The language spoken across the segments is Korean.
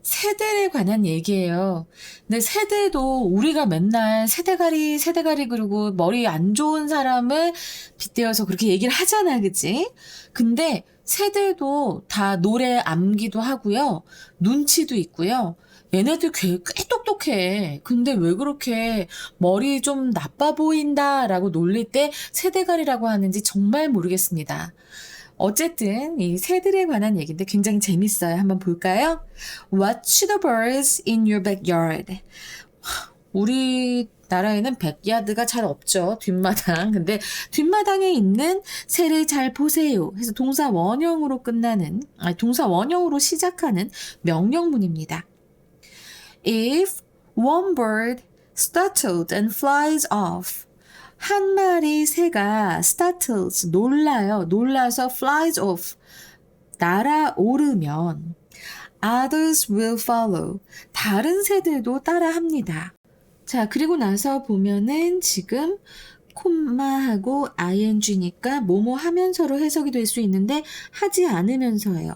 새들에 관한 얘기예요. 근데 새들도 우리가 맨날 새대가리, 새대가리 그리고 머리 안 좋은 사람을 빗대어서 그렇게 얘기를 하잖아, 그치? 근데 새들도 다 노래 암기도 하고요. 눈치도 있고요. 얘네들 꽤 똑똑해. 근데 왜 그렇게 머리 좀 나빠 보인다라고 놀릴 때 새대가리라고 하는지 정말 모르겠습니다. 어쨌든 이 새들에 관한 얘기인데 굉장히 재밌어요. 한번 볼까요? Watch the birds in your backyard. 우리나라에는 백야드가 잘 없죠. 뒷마당. 근데 뒷마당에 있는 새를 잘 보세요. 해서 동사 원형으로 끝나는, 동사 원형으로 시작하는 명령문입니다. If one bird startled and flies off. 한 마리 새가 startles, 놀라요. 놀라서 flies off, 날아오르면 others will follow. 다른 새들도 따라합니다. 자, 그리고 나서 보면은 지금 콤마하고 ing니까 뭐뭐 하면서로 해석이 될 수 있는데 하지 않으면서예요.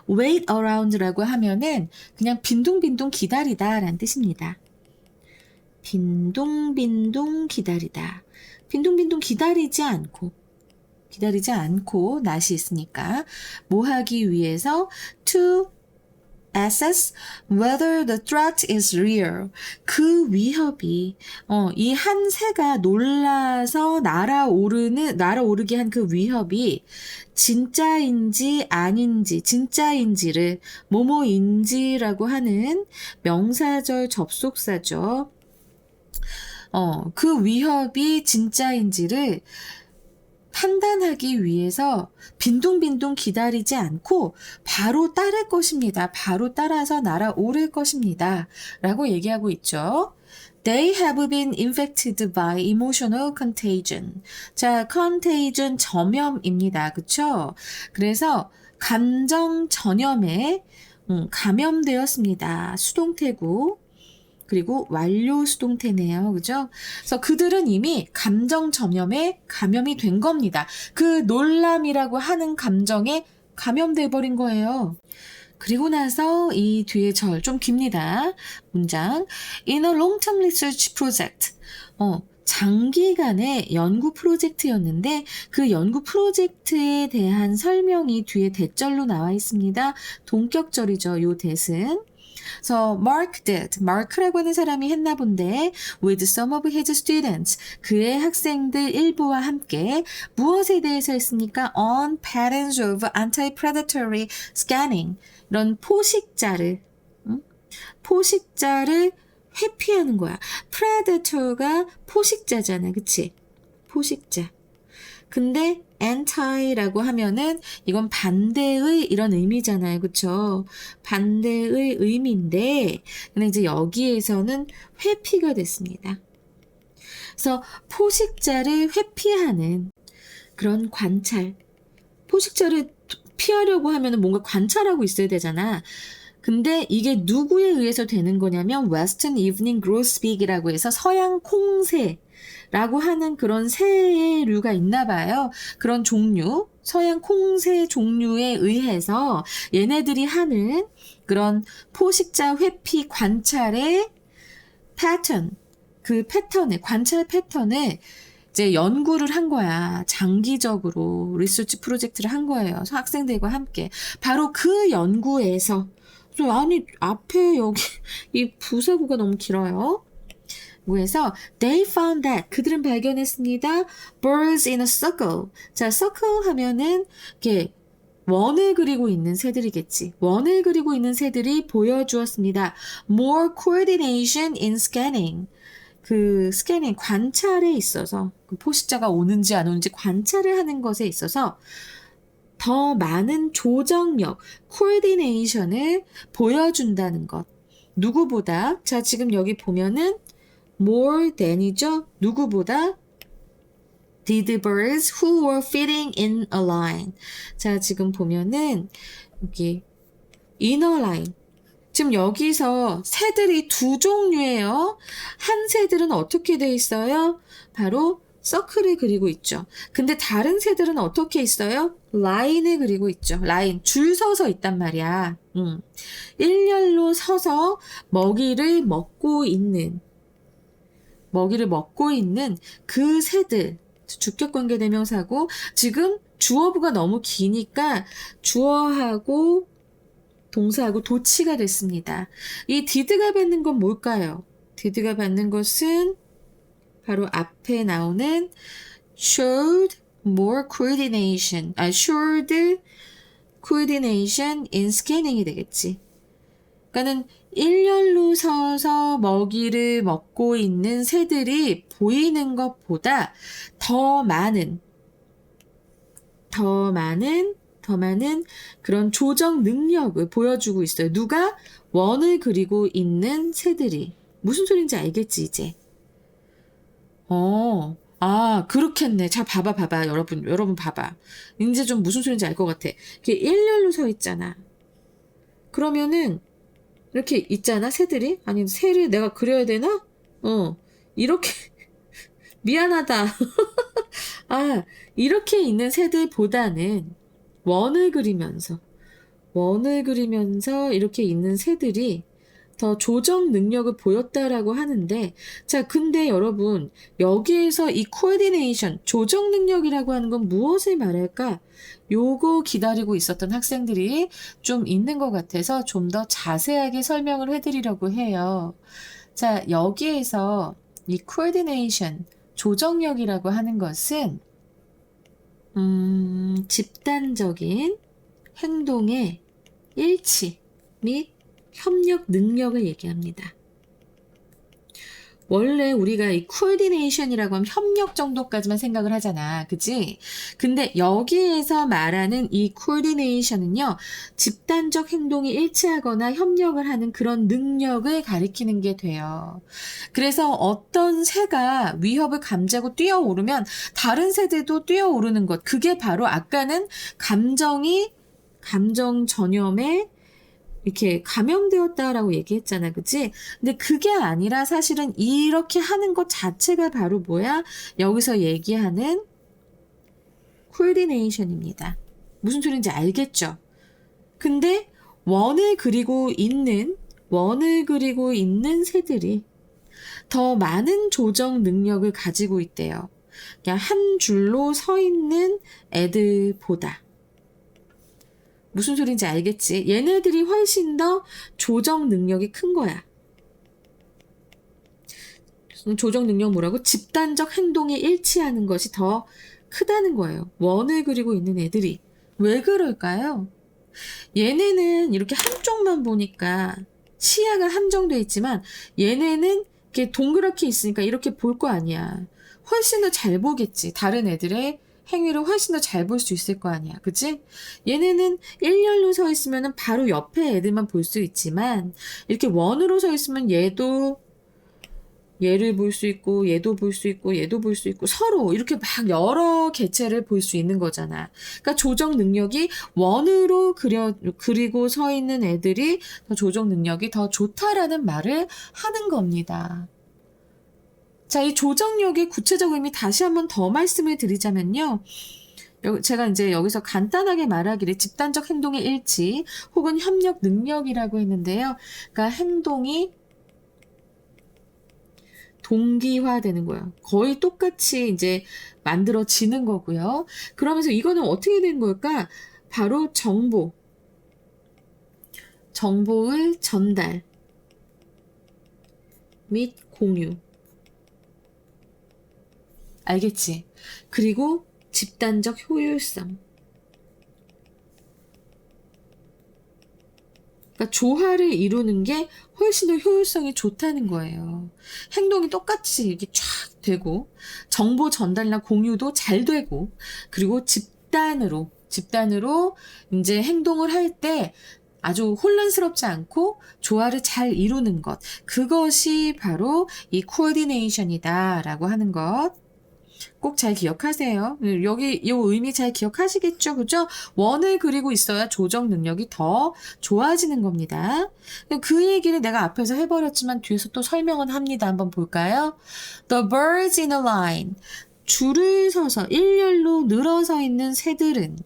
wait around라고 하면은 그냥 빈둥빈둥 기다리다 라는 뜻입니다. 빈둥빈둥 기다리다. 빈둥빈둥 기다리지 않고 낫이 있으니까 뭐 하기 위해서 to assess whether the threat is real. 그 위협이 이 한 새가 놀라서 날아오르게 한 그 위협이 진짜인지 아닌지, 진짜인지를 뭐뭐인지라고 하는 명사절 접속사죠. 그 위협이 진짜인지를 판단하기 위해서 빈둥빈둥 기다리지 않고 바로 따를 것입니다. 바로 따라서 날아오를 것입니다. 라고 얘기하고 있죠. They have been infected by emotional contagion. 자, contagion 전염입니다. 그쵸? 그래서 감정 전염에 감염되었습니다. 수동태고 그리고 완료 수동태네요. 그죠? 그래서 그들은 이미 감정 전염에 감염이 된 겁니다. 그 놀람이라고 하는 감정에 감염돼 버린 거예요. 그리고 나서 이 뒤에 절 좀 깁니다. 문장. In a long-term research project. 장기간의 연구 프로젝트였는데 그 연구 프로젝트에 대한 설명이 뒤에 대절로 나와 있습니다. 동격절이죠. 요 대은. So Mark did. 마크라고 하는 사람이 했나 본데 with some of his students. 그의 학생들 일부와 함께 무엇에 대해서 했습니까? On patterns of anti-predatory scanning. 이런 포식자를 회피하는 거야. predator가 포식자잖아. 그치? 포식자. 근데 anti라고 하면은 이건 반대의 이런 의미잖아요. 그쵸? 반대의 의미인데 근데 이제 여기에서는 회피가 됐습니다. 그래서 포식자를 회피하는 그런 관찰. 포식자를 피하려고 하면은 뭔가 관찰하고 있어야 되잖아. 근데 이게 누구에 의해서 되는 거냐면 Western Evening Grosbeak이라고 해서 서양 콩새라고 하는 그런 새류가 있나 봐요. 그런 종류, 서양 콩새 종류에 의해서 얘네들이 하는 그런 포식자 회피 관찰의 패턴, 그 패턴을, 관찰 패턴을 이제 연구를 한 거야. 장기적으로 리서치 프로젝트를 한 거예요. 학생들과 함께. 바로 그 연구에서 아니 앞에 여기 이 부사구가 너무 길어요. 그래서 they found that 그들은 발견했습니다. birds in a circle. 자, circle 하면은 이렇게 원을 그리고 있는 새들이겠지. 원을 그리고 있는 새들이 보여주었습니다. more coordination in scanning. 그 스캐닝 관찰에 있어서 그 포식자가 오는지 안 오는지 관찰을 하는 것에 있어서 더 많은 조정력, 코디네이션을 보여준다는 것. 누구보다, 자, 지금 여기 보면은 more than이죠? 누구보다 did the birds who were feeding in a line. 자, 지금 보면은 여기 in a line. 지금 여기서 새들이 두 종류예요. 한 새들은 어떻게 돼 있어요? 바로 서클을 그리고 있죠. 근데 다른 새들은 어떻게 있어요? 라인을 그리고 있죠. 라인, 줄 서서 있단 말이야. 일렬로 서서 먹이를 먹고 있는 그 새들. 주격관계 대명사고, 지금 주어부가 너무 기니까 주어하고 동사하고 도치가 됐습니다. 이 did가 받는 건 뭘까요? did가 받는 것은 바로 앞에 나오는 showed coordination in scanning이 되겠지. 그러니까는 일렬로 서서 먹이를 먹고 있는 새들이 보이는 것보다 더 많은 그런 조정 능력을 보여주고 있어요. 누가? 원을 그리고 있는 새들이. 무슨 소린지 알겠지, 이제? 그렇겠네. 자, 봐봐. 여러분 봐봐. 이제 좀 무슨 소린지 알 것 같아. 이렇게 일렬로 서 있잖아. 그러면은, 이렇게 있잖아, 새들이? 아니, 새를 내가 그려야 되나? 이렇게, 미안하다. 이렇게 있는 새들보다는 원을 그리면서 이렇게 있는 새들이 더 조정 능력을 보였다라고 하는데, 자, 근데 여러분, 여기에서 이 코디네이션, 조정 능력이라고 하는 건 무엇을 말할까? 요거 기다리고 있었던 학생들이 좀 있는 것 같아서 좀 더 자세하게 설명을 해드리려고 해요. 자, 여기에서 이 코디네이션, 조정력이라고 하는 것은 집단적인 행동의 일치 및 협력 능력을 얘기합니다. 원래 우리가 이 coordination이라고 하면 협력 정도까지만 생각을 하잖아. 그치? 근데 여기에서 말하는 이 coordination은요, 집단적 행동이 일치하거나 협력을 하는 그런 능력을 가리키는 게 돼요. 그래서 어떤 새가 위협을 감지하고 뛰어오르면 다른 새들도 뛰어오르는 것. 그게 바로 아까는 감정 전염에 이렇게 감염되었다라고 얘기했잖아. 그치? 근데 그게 아니라 사실은 이렇게 하는 것 자체가 바로 뭐야? 여기서 얘기하는 coordination입니다. 무슨 소리인지 알겠죠? 근데 원을 그리고 있는 새들이 더 많은 조정 능력을 가지고 있대요. 그냥 한 줄로 서 있는 애들보다. 무슨 소린지 알겠지? 얘네들이 훨씬 더 조정 능력이 큰 거야. 조정 능력 뭐라고? 집단적 행동에 일치하는 것이 더 크다는 거예요. 원을 그리고 있는 애들이. 왜 그럴까요? 얘네는 이렇게 한쪽만 보니까 시야가 한정돼 있지만 얘네는 이렇게 동그랗게 있으니까 이렇게 볼 거 아니야. 훨씬 더 잘 보겠지. 다른 애들의 행위를 훨씬 더 잘 볼 수 있을 거 아니야. 그치? 얘네는 일렬로 서 있으면 바로 옆에 애들만 볼 수 있지만 이렇게 원으로 서 있으면 얘를 볼 수 있고 얘도 볼 수 있고 얘도 볼 수 있고 서로 이렇게 막 여러 개체를 볼 수 있는 거잖아. 그러니까 조정 능력이 원으로 그리고 서 있는 애들이 더 조정 능력이 더 좋다라는 말을 하는 겁니다. 자, 이 조정력의 구체적 의미 다시 한번 더 말씀을 드리자면요. 제가 이제 여기서 간단하게 말하기를 집단적 행동의 일치 혹은 협력 능력이라고 했는데요. 그러니까 행동이 동기화되는 거예요. 거의 똑같이 이제 만들어지는 거고요. 그러면서 이거는 어떻게 되는 걸까? 바로 정보의 전달 및 공유. 알겠지? 그리고 집단적 효율성. 그러니까 조화를 이루는 게 훨씬 더 효율성이 좋다는 거예요. 행동이 똑같이 이렇게 쫙 되고 정보 전달이나 공유도 잘 되고 그리고 집단으로 이제 행동을 할 때 아주 혼란스럽지 않고 조화를 잘 이루는 것. 그것이 바로 이 코어디네이션이다라고 하는 것. 꼭 잘 기억하세요. 여기 이 의미 잘 기억하시겠죠? 그죠? 원을 그리고 있어야 조정 능력이 더 좋아지는 겁니다. 그 얘기를 내가 앞에서 해버렸지만 뒤에서 또 설명은 합니다. 한번 볼까요? The birds in a line. 줄을 서서 일렬로 늘어서 있는 새들은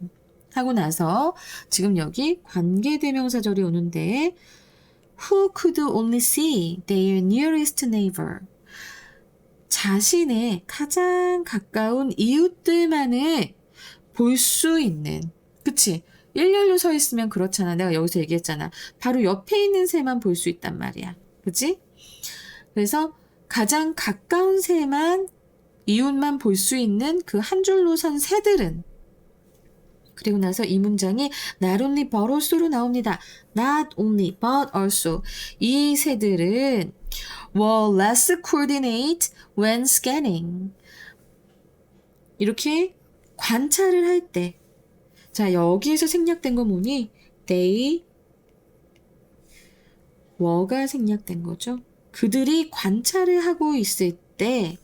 하고 나서 지금 여기 관계대명사절이 오는데 who could only see their nearest neighbor. 자신의 가장 가까운 이웃들만을 볼 수 있는, 그치? 일렬로 서 있으면 그렇잖아. 내가 여기서 얘기했잖아. 바로 옆에 있는 새만 볼 수 있단 말이야. 그치? 그래서 가장 가까운 새만, 이웃만 볼 수 있는 그 한 줄로 선 새들은, 그리고 나서 이 문장이 not only but also로 나옵니다. Not only but also. 이 새들은 were less coordinate when scanning. 이렇게 관찰을 할 때, 자, 여기에서 생략된 건 뭐니? They were가 생략된 거죠. 그들이 관찰을 하고 있을 때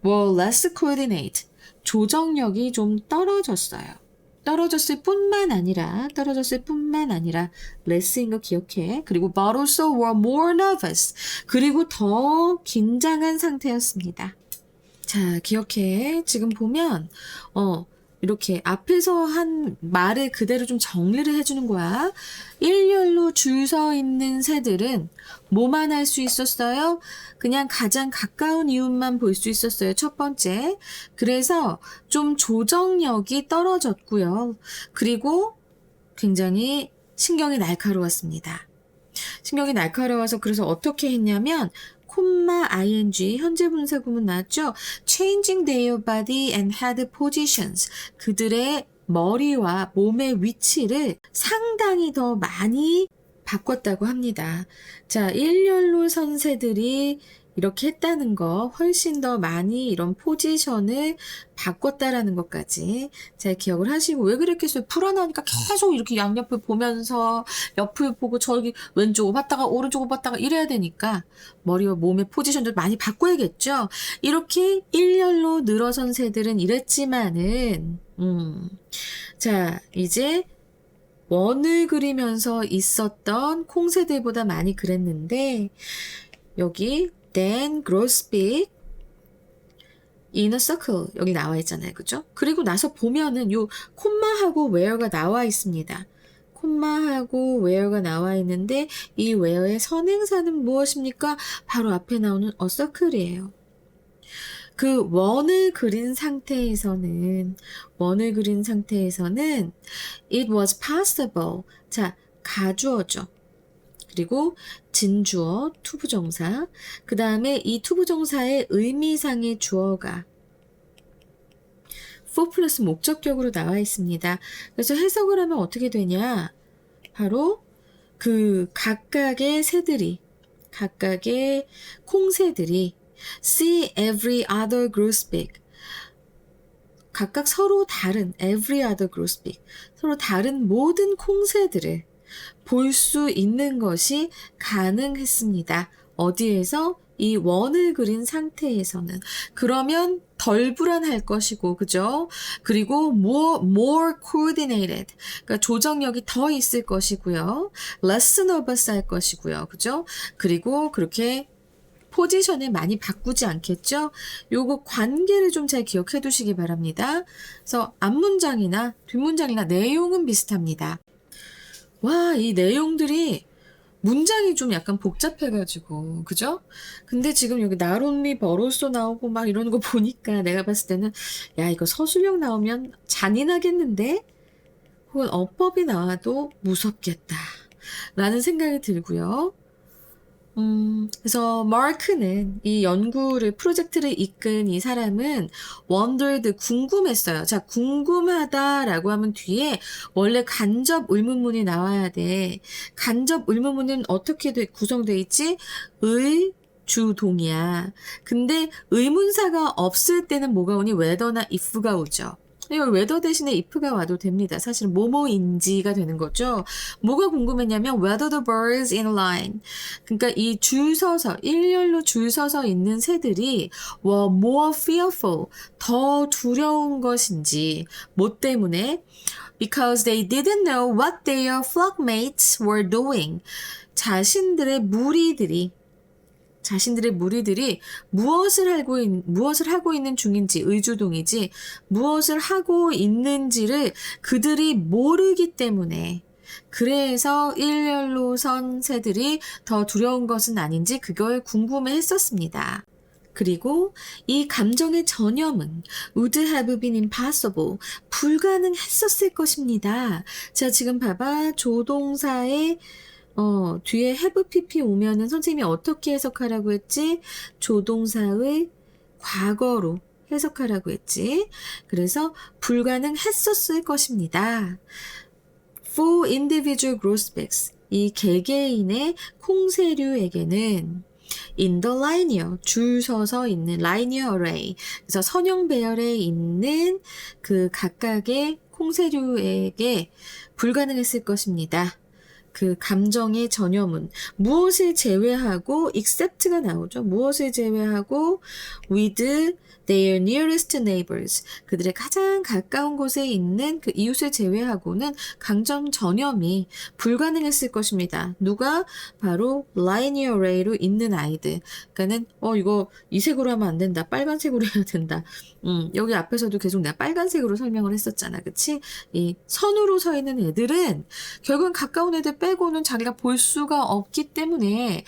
were less coordinate. 조정력이 좀 떨어졌어요. 떨어졌을 뿐만 아니라 less인 거 기억해. 그리고 but also were more nervous. 그리고 더 긴장한 상태였습니다. 자, 기억해. 지금 보면 이렇게 앞에서 한 말을 그대로 좀 정리를 해주는 거야. 일렬로 줄 서 있는 새들은 뭐만 할 수 있었어요? 그냥 가장 가까운 이웃만 볼 수 있었어요. 첫 번째. 그래서 좀 조정력이 떨어졌고요. 그리고 굉장히 신경이 날카로웠습니다. 신경이 날카로워서 그래서 어떻게 했냐면 콤마 ing 현재 분사 구문 나왔죠? Changing their body and head positions. 그들의 머리와 몸의 위치를 상당히 더 많이 바꿨다고 합니다. 자, 일렬로 선 새들이 이렇게 했다는 거, 훨씬 더 많이 이런 포지션을 바꿨다라는 것까지 잘 기억을 하시고, 왜 그랬겠어요? 불안하니까 계속 이렇게 양옆을 보면서 옆을 보고 저기 왼쪽을 봤다가 오른쪽을 봤다가 이래야 되니까 머리와 몸의 포지션도 많이 바꿔야겠죠? 이렇게 일렬로 늘어선 새들은 이랬지만은 자, 이제 원을 그리면서 있었던 콩새들보다 많이 그랬는데 여기 then grows big in a circle 여기 나와 있잖아요. 그죠? 그리고 나서 보면은 요 콤마하고 where가 나와 있습니다. 콤마하고 where가 나와 있는데 이 where의 선행사는 무엇입니까? 바로 앞에 나오는 a circle이에요. 그 원을 그린 상태에서는 it was possible. 자, 가주어죠. 그리고 진주어, 투부정사. 그 다음에 이 투부정사의 의미상의 주어가 for 플러스 목적격으로 나와 있습니다. 그래서 해석을 하면 어떻게 되냐? 바로 그 각각의 콩새들이 see every other grows big. 각각 서로 다른 every other grows big. 서로 다른 모든 콩새들을 볼 수 있는 것이 가능했습니다. 어디에서? 이 원을 그린 상태에서는. 그러면 덜 불안할 것이고, 그죠? 그리고 more coordinated. 그러니까 조정력이 더 있을 것이고요. less nervous 할 것이고요. 그죠? 그리고 그렇게 포지션을 많이 바꾸지 않겠죠? 요거 관계를 좀 잘 기억해 두시기 바랍니다. 그래서 앞문장이나 뒷문장이나 내용은 비슷합니다. 와, 이 내용들이 문장이 좀 약간 복잡해가지고, 그죠? 근데 지금 여기 not only but also 나오고 막 이러는 거 보니까 내가 봤을 때는 야, 이거 서술형 나오면 잔인하겠는데? 혹은 어법이 나와도 무섭겠다 라는 생각이 들고요. 그래서 마크는 이 연구를, 프로젝트를 이끈 이 사람은 wondered, 궁금했어요. 자, 궁금하다라고 하면 뒤에 원래 간접 의문문이 나와야 돼. 간접 의문문은 어떻게 구성되어 있지? 주동이야. 근데 의문사가 없을 때는 뭐가 오니? whether나 if가 오죠. 이거 whether 대신에 if가 와도 됩니다. 사실 뭐뭐인지가 되는 거죠. 뭐가 궁금했냐면 whether the birds in line. 그러니까 이 줄 서서 일렬로 줄 서서 있는 새들이 were more fearful. 더 두려운 것인지. 뭐 때문에? Because they didn't know what their flockmates were doing. 자신들의 무리들이 자신들의 무리들이 무엇을 하고 있는 중인지, 의주동이지, 무엇을 하고 있는지를 그들이 모르기 때문에, 그래서 일렬로선 새들이 더 두려운 것은 아닌지 그걸 궁금해 했었습니다. 그리고 이 감정의 전염은 would have been impossible, 불가능했었을 것입니다. 자, 지금 봐봐. 조동사의 뒤에 have pp 오면은 선생님이 어떻게 해석하라고 했지? 조동사의 과거로 해석하라고 했지. 그래서 불가능했었을 것입니다. For individual grosbeaks, 이 개개인의 콩새류에게는 in the linear, 줄 서서 있는 linear array, 그래서 선형 배열에 있는 그 각각의 콩새류에게 불가능했을 것입니다. 그 감정의 전염은 무엇을 제외하고 except가 나오죠. 무엇을 제외하고 with their nearest neighbors, 그들의 가장 가까운 곳에 있는 그 이웃을 제외하고는 감정 전염이 불가능했을 것입니다. 누가? 바로 linear array로 있는 아이들. 그러니까는 이거 이 색으로 하면 안 된다. 빨간색으로 해야 된다. 여기 앞에서도 계속 내가 빨간색으로 설명을 했었잖아. 그치? 이 선으로 서 있는 애들은 결국은 가까운 애들 빼고는 자기가 볼 수가 없기 때문에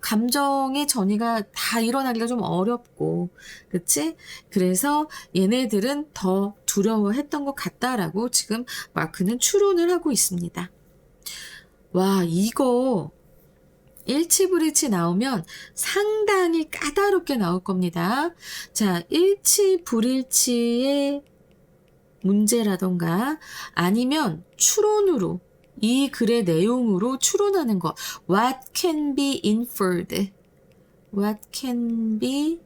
감정의 전이가 다 일어나기가 좀 어렵고, 그치? 그래서 얘네들은 더 두려워했던 것 같다라고 지금 마크는 추론을 하고 있습니다. 와, 이거 일치불일치 나오면 상당히 까다롭게 나올 겁니다. 자, 일치불일치의 문제라던가 아니면 추론으로, 이 글의 내용으로 추론하는 것. What can be inferred? What can be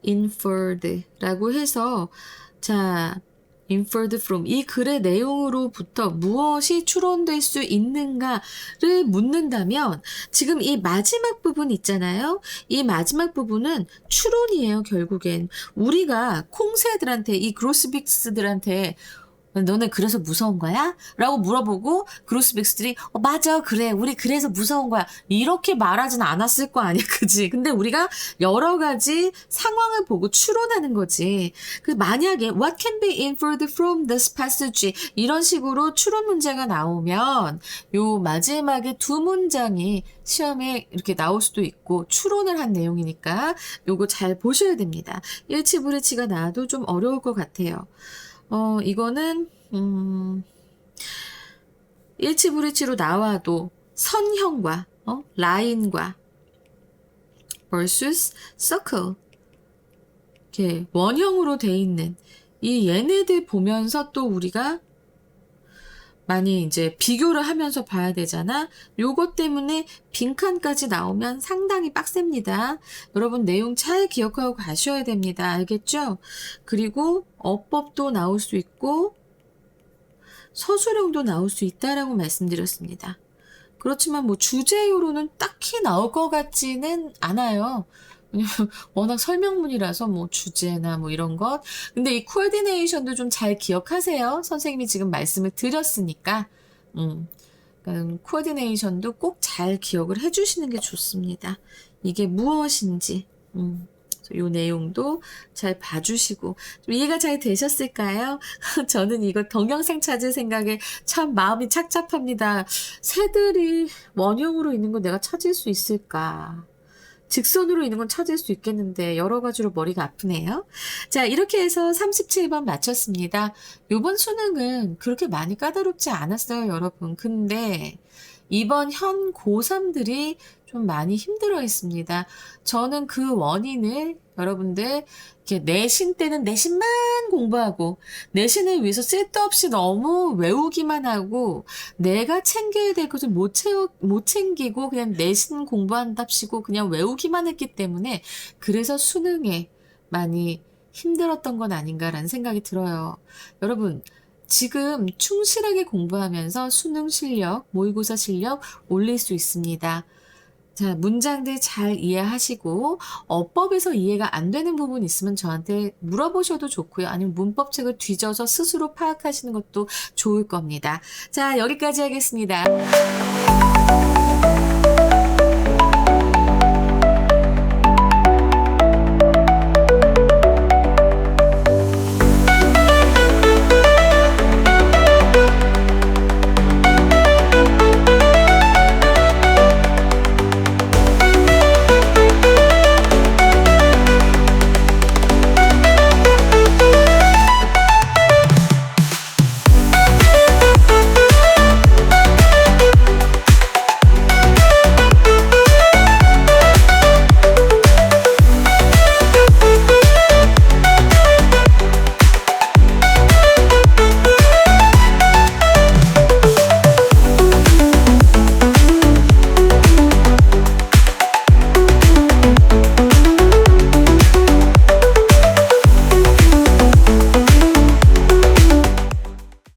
inferred 라고 해서, 자, inferred from, 이 글의 내용으로부터 무엇이 추론될 수 있는가를 묻는다면, 지금 이 마지막 부분 있잖아요. 이 마지막 부분은 추론이에요. 결국엔 우리가 콩새들한테, 이 그로스빅스들한테 너네 그래서 무서운 거야? 라고 물어보고 그로스빅스들이 맞아, 그래, 우리 그래서 무서운 거야, 이렇게 말하진 않았을 거 아니야. 그지? 근데 우리가 여러 가지 상황을 보고 추론하는 거지. 그 만약에 what can be inferred from this passage, 이런 식으로 추론 문제가 나오면 요 마지막에 두 문장이 시험에 이렇게 나올 수도 있고, 추론을 한 내용이니까 요거 잘 보셔야 됩니다. 일치불일치가 나와도 좀 어려울 것 같아요. 이거는 일치불일치로 나와도 선형과 라인과 versus circle, 이렇게 원형으로 돼 있는 이 얘네들 보면서 또 우리가 많이 이제 비교를 하면서 봐야 되잖아. 요것 때문에 빈칸까지 나오면 상당히 빡셉니다. 여러분 내용 잘 기억하고 가셔야 됩니다. 알겠죠? 그리고 어법도 나올 수 있고 서술형도 나올 수 있다라고 말씀드렸습니다. 그렇지만 뭐 주제요로는 딱히 나올 것 같지는 않아요. 왜냐면 워낙 설명문이라서 뭐 주제나 뭐 이런 것. 근데 이 코디네이션도 좀 잘 기억하세요. 선생님이 지금 말씀을 드렸으니까. 그러니까 코디네이션도 꼭 잘 기억을 해주시는 게 좋습니다. 이게 무엇인지. 이 내용도 잘 봐주시고. 좀 이해가 잘 되셨을까요? 저는 이거 동영상 찾을 생각에 참 마음이 착잡합니다. 새들이 원형으로 있는 거 내가 찾을 수 있을까? 직선으로 있는 건 찾을 수 있겠는데 여러 가지로 머리가 아프네요. 자, 이렇게 해서 37번 마쳤습니다. 이번 수능은 그렇게 많이 까다롭지 않았어요, 여러분. 근데 이번 현 고3들이 좀 많이 힘들어 했습니다. 저는 그 원인을 여러분들 이렇게 내신 때는 내신만 공부하고 내신을 위해서 쓸데없이 너무 외우기만 하고 내가 챙겨야 될 것을 못 챙기고 그냥 내신 공부한답시고 그냥 외우기만 했기 때문에 그래서 수능에 많이 힘들었던 건 아닌가라는 생각이 들어요. 여러분 지금 충실하게 공부하면서 수능 실력, 모의고사 실력 올릴 수 있습니다. 자, 문장들 잘 이해하시고 어법에서 이해가 안 되는 부분 있으면 저한테 물어보셔도 좋고요. 아니면 문법책을 뒤져서 스스로 파악하시는 것도 좋을 겁니다. 자, 여기까지 하겠습니다.